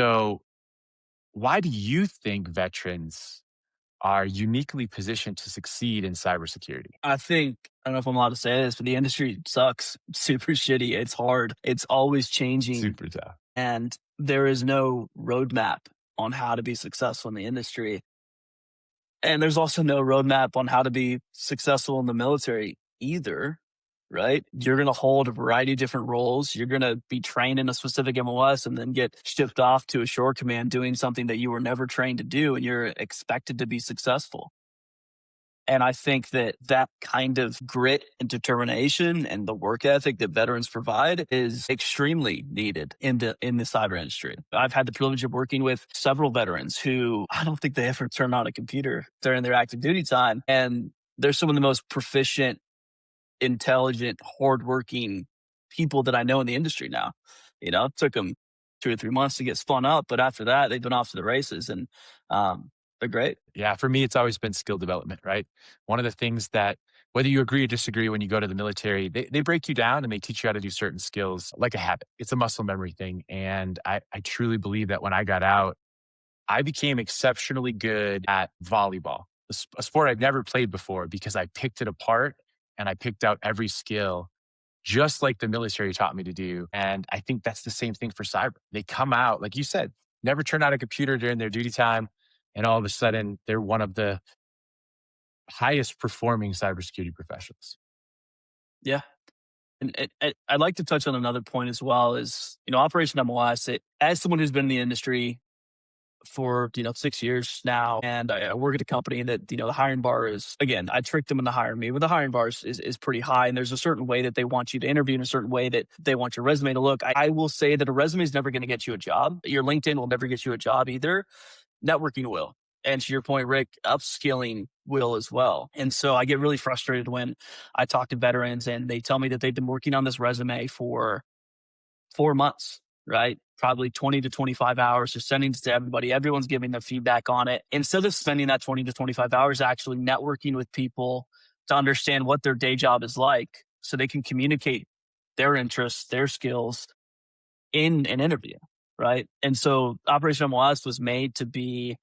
So, why do you think veterans are uniquely positioned to succeed in cybersecurity? I don't know if I'm allowed to say this, but the industry sucks. Super shitty. It's hard. It's always changing. Super tough. And there is no roadmap on how to be successful in the industry. And there's also no roadmap on how to be successful in the military either, right? You're going to hold a variety of different roles. You're going to be trained in a specific MOS and then get shipped off to a shore command doing something that you were never trained to do, and you're expected to be successful. And I think that that kind of grit and determination and the work ethic that veterans provide is extremely needed in the cyber industry. I've had the privilege of working with several veterans who I don't think they ever turn on a computer during their active duty time. And they're some of the most proficient, intelligent, hardworking people that I know in the industry now. It took them 2 or 3 months to get spun up, but after that, they've been off to the races, and they're great. Yeah, for me, it's always been skill development, right? One of the things that, whether you agree or disagree, when you go to the military, they break you down and they teach you how to do certain skills like a habit. It's a muscle memory thing. And I truly believe that when I got out, I became exceptionally good at volleyball, a sport I've never played before because I picked it apart and I picked out every skill just like the military taught me to do. And I think that's the same thing for cyber. They come out, like you said, never turn on a computer during their duty time. And all of a sudden, they're one of the highest performing cybersecurity professionals. Yeah. And I'd like to touch on another point as well is, Operation MOS, as someone who's been in the industry for, 6 years now, and I work at a company that, the hiring bar is, again, I tricked them into hiring me, but the hiring bar is pretty high. And there's a certain way that they want you to interview and a certain way that they want your resume to look. I will say that a resume is never going to get you a job. Your LinkedIn will never get you a job either. Networking will. And to your point, Rick, upskilling will as well. And so I get really frustrated when I talk to veterans and they tell me that they've been working on this resume for 4 months, right? Probably 20 to 25 hours, just sending it to everybody. Everyone's giving their feedback on it. Instead of spending that 20 to 25 hours actually networking with people to understand what their day job is like so they can communicate their interests, their skills in an interview, right? And so Operation MOS was made to be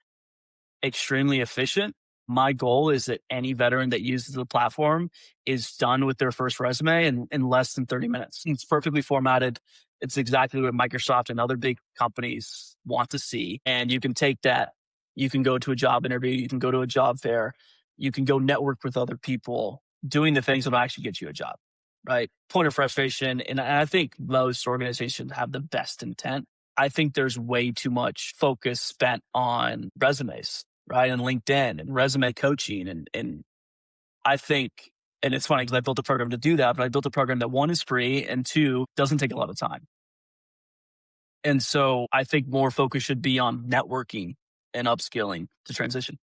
extremely efficient. My goal is that any veteran that uses the platform is done with their first resume in less than 30 minutes. It's perfectly formatted. It's exactly what Microsoft and other big companies want to see. And you can take that, you can go to a job interview, you can go to a job fair, you can go network with other people doing the things that will actually get you a job, right? Point of frustration. And I think most organizations have the best intent. I think there's way too much focus spent on resumes, right? And LinkedIn and resume coaching. And I think, and it's funny because I built a program to do that, but I built a program that one is free and two doesn't take a lot of time. And so I think more focus should be on networking and upskilling to transition.